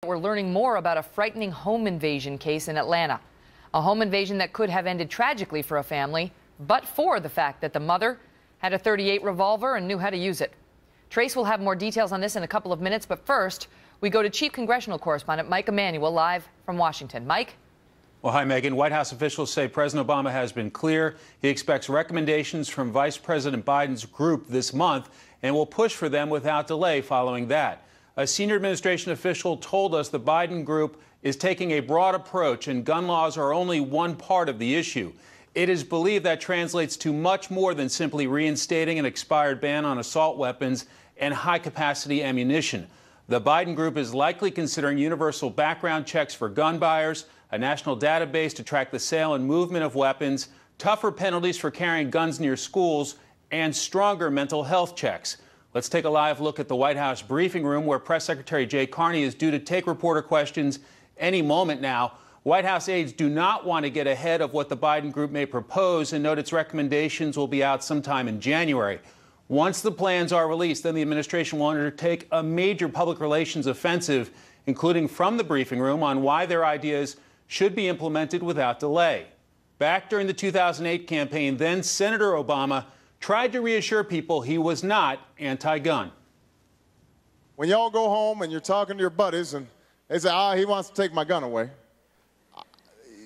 We're learning more about a frightening home invasion case in Atlanta. A home invasion that could have ended tragically for a family, but for the fact that the mother had a .38 revolver and knew how to use it. Trace will have more details on this in a couple of minutes, but first, we go to Chief Congressional Correspondent Mike Emanuel live from Washington. Mike? Well, hi, Megan. White House officials say President Obama has been clear. He expects recommendations from Vice President Biden's group this month and will push for them without delay following that. A senior administration official told us the Biden group is taking a broad approach and gun laws are only one part of the issue. It is believed that translates to much more than simply reinstating an expired ban on assault weapons and high-capacity ammunition. The Biden group is likely considering universal background checks for gun buyers, a national database to track the sale and movement of weapons, tougher penalties for carrying guns near schools, and stronger mental health checks. Let's take a live look at the White House briefing room where Press Secretary Jay Carney is due to take reporter questions any moment now. White House aides do not want to get ahead of what the Biden group may propose and note its recommendations will be out sometime in January. Once the plans are released, then the administration will undertake a major public relations offensive, including from the briefing room, on why their ideas should be implemented without delay. Back during the 2008 campaign, then Senator Obama tried to reassure people he was not anti-gun. When y'all go home and you're talking to your buddies and they say, he wants to take my gun away.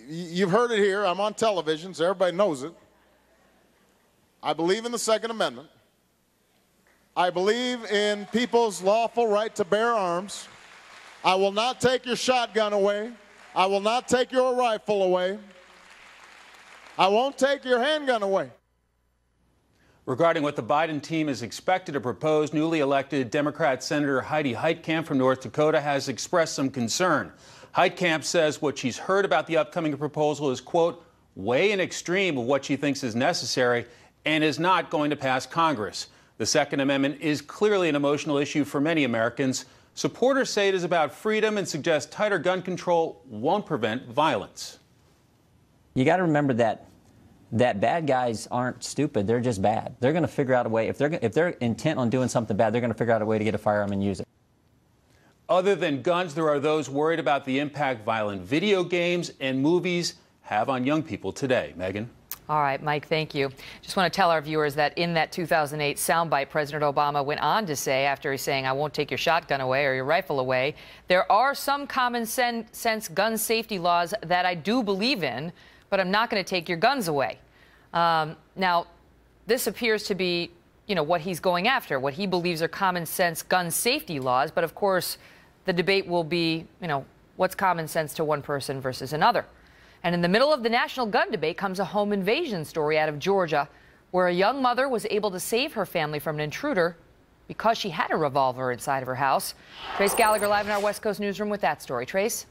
You've heard it here. I'm on television, so everybody knows it. I believe in the Second Amendment. I believe in people's lawful right to bear arms. I will not take your shotgun away. I will not take your rifle away. I won't take your handgun away. Regarding what the Biden team is expected to propose, newly elected Democrat Senator Heidi Heitkamp from North Dakota has expressed some concern. Heitkamp says what she's heard about the upcoming proposal is, quote, way an extreme of what she thinks is necessary and is not going to pass Congress. The Second Amendment is clearly an emotional issue for many Americans. Supporters say it is about freedom and suggest tighter gun control won't prevent violence. You got to remember that bad guys aren't stupid. They're just bad. They're going to figure out a way. If they're intent on doing something bad, they're going to figure out a way to get a firearm and use it. Other than guns, there are those worried about the impact violent video games and movies have on young people today. Megan? All right, Mike, thank you. Just want to tell our viewers that in that 2008 soundbite, President Obama went on to say, after he's saying, I won't take your shotgun away or your rifle away, there are some common sense gun safety laws that I do believe in, but I'm not going to take your guns away. Now, this appears to be, what he's going after, what he believes are common sense gun safety laws. But of course, the debate will be, what's common sense to one person versus another. And in the middle of the national gun debate comes a home invasion story out of Georgia, where a young mother was able to save her family from an intruder because she had a revolver inside of her house. Trace Gallagher live in our West Coast newsroom with that story. Trace?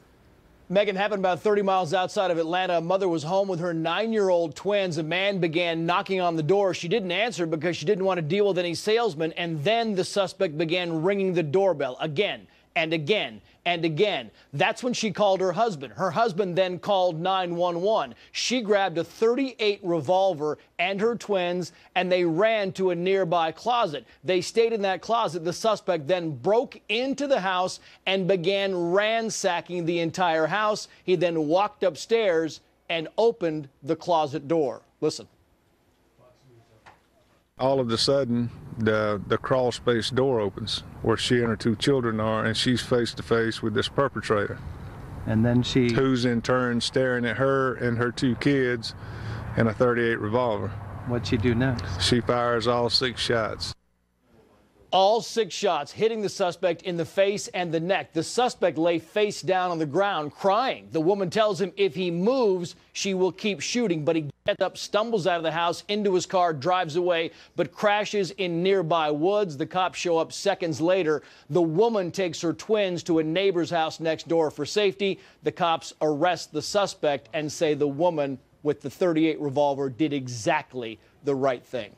Megan, happened about 30 miles outside of Atlanta. A mother was home with her 9-year-old twins. A man began knocking on the door. She didn't answer because she didn't want to deal with any salesman. And then the suspect began ringing the doorbell again and again and again. That's when she called her husband. Her husband then called 911. She grabbed a .38 revolver and her twins, and they ran to a nearby closet. They stayed in that closet. The suspect then broke into the house and began ransacking the entire house. He then walked upstairs and opened the closet door. Listen. All of a sudden, the crawl space door opens where she and her 2 children are, and she's face to face with this perpetrator. And then who's in turn staring at her and her 2 kids and a .38 revolver. What'd she do next? She fires all 6 shots. All 6 shots hitting the suspect in the face and the neck. The suspect lay face down on the ground crying. The woman tells him if he moves, she will keep shooting. But he gets up, stumbles out of the house, into his car, drives away, but crashes in nearby woods. The cops show up seconds later. The woman takes her twins to a neighbor's house next door for safety. The cops arrest the suspect and say the woman with the .38 revolver did exactly the right thing.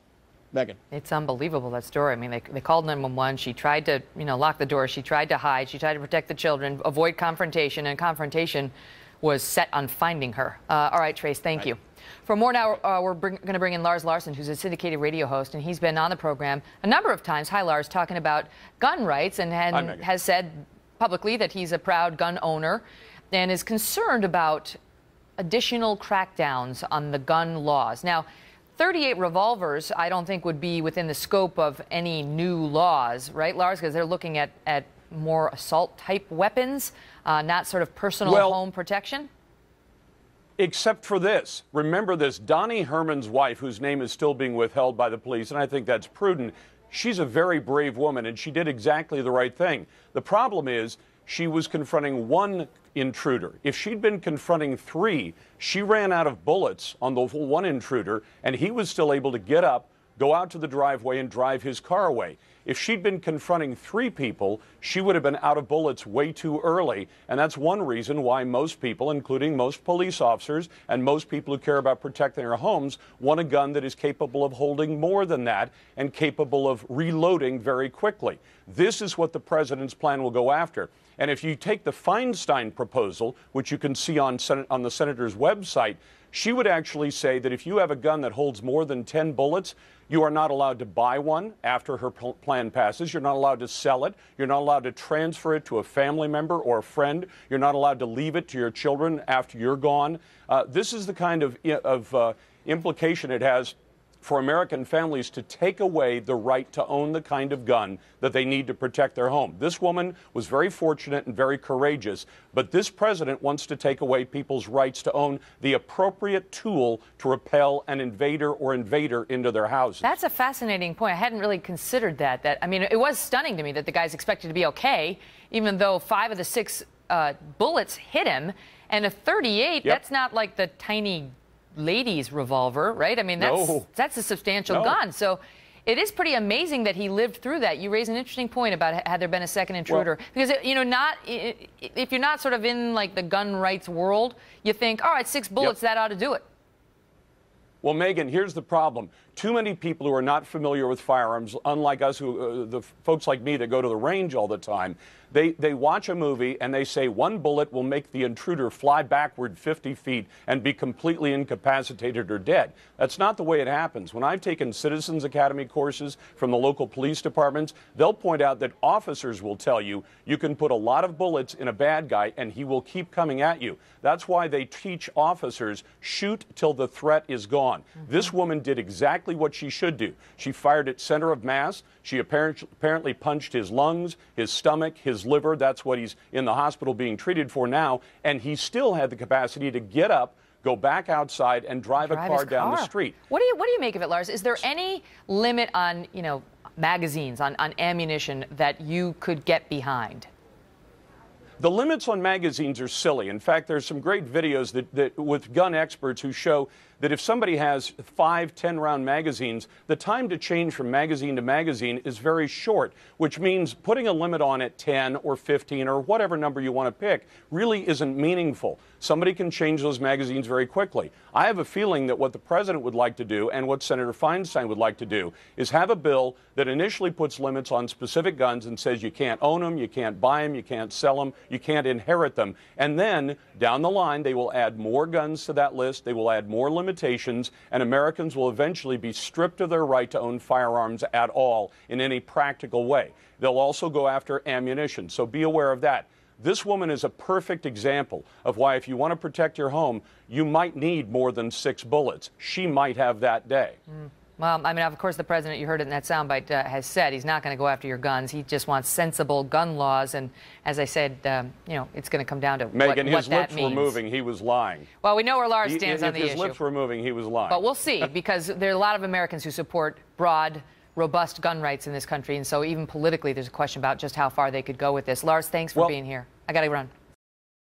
Megan. It's unbelievable, that story. I mean, they called 911. She tried to, lock the door. She tried to hide. She tried to protect the children, avoid confrontation, and confrontation was set on finding her. All right, Trace, thank you. For more now, we're going to bring in Lars Larson, who's a syndicated radio host, and he's been on the program a number of times. Hi, Lars, talking about gun rights and has said publicly that he's a proud gun owner and is concerned about additional crackdowns on the gun laws. Now, 38 revolvers, I don't think would be within the scope of any new laws, right, Lars? Because they're looking at more assault-type weapons, not sort of personal home protection? Except for this. Remember this, Donnie Herman's wife, whose name is still being withheld by the police, and I think that's prudent. She's a very brave woman, and she did exactly the right thing. The problem is she was confronting one intruder. If she'd been confronting three, she ran out of bullets on the one intruder, and he was still able to get up, go out to the driveway, and drive his car away. If she'd been confronting three people, she would have been out of bullets way too early. And that's one reason why most people, including most police officers and most people who care about protecting their homes, want a gun that is capable of holding more than that and capable of reloading very quickly. This is what the president's plan will go after. And if you take the Feinstein proposal, which you can see on the senator's website, she would actually say that if you have a gun that holds more than 10 bullets, you are not allowed to buy one after her plan passes. You're not allowed to sell it. You're not allowed to transfer it to a family member or a friend. You're not allowed to leave it to your children after you're gone. This is the kind of implication it has for American families to take away the right to own the kind of gun that they need to protect their home. This woman was very fortunate and very courageous, but this president wants to take away people's rights to own the appropriate tool to repel an invader or invader into their houses. That's a fascinating point. I hadn't really considered that. I mean, it was stunning to me that the guy's expected to be okay, even though 5 of the 6 bullets hit him, and a 38, that's not like the tiny lady's revolver, right? I mean, that's a substantial gun. So it is pretty amazing that he lived through that. You raise an interesting point about had there been a second intruder. Because, you know, if you're not sort of in, like, the gun rights world, you think, all right, 6 bullets, that ought to do it. Well, Megan, here's the problem. Too many people who are not familiar with firearms, unlike us, who the folks like me that go to the range all the time, they watch a movie and they say 1 bullet will make the intruder fly backward 50 feet and be completely incapacitated or dead. That's not the way it happens. When I've taken Citizens Academy courses from the local police departments, they'll point out that officers will tell you you can put a lot of bullets in a bad guy and he will keep coming at you. That's why they teach officers shoot till the threat is gone. This woman did exactly what she should do. She fired at center of mass. She apparently punched his lungs, his stomach, his liver. That's what he's in the hospital being treated for now. And he still had the capacity to get up, go back outside, and drive a car down the street. What do you make of it, Lars? Is there any limit on, you know, magazines, on ammunition that you could get behind? The limits on magazines are silly. In fact, there's some great videos that with gun experts who show that if somebody has 5 10-round magazines, the time to change from magazine to magazine is very short, which means putting a limit on it, 10 or 15 or whatever number you want to pick, really isn't meaningful. Somebody can change those magazines very quickly. I have a feeling that what the president would like to do and what Senator Feinstein would like to do is have a bill that initially puts limits on specific guns and says you can't own them, you can't buy them, you can't sell them, you can't inherit them. And then down the line, they will add more guns to that list, they will add more limitations, and Americans will eventually be stripped of their right to own firearms at all in any practical way. They'll also go after ammunition, so be aware of that. This woman is a perfect example of why if you want to protect your home, you might need more than 6 bullets. She might have that day. Well, I mean, of course, the president, you heard it in that soundbite, has said he's not going to go after your guns. He just wants sensible gun laws. And as I said, you know, it's going to come down to Megan, what his lips were moving. He was lying. Well, we know where Lars stands on the issue. If his lips were moving, he was lying. But we'll see, because there are a lot of Americans who support broad, robust gun rights in this country. And so even politically, there's a question about just how far they could go with this. Lars, thanks for being here. I got to run.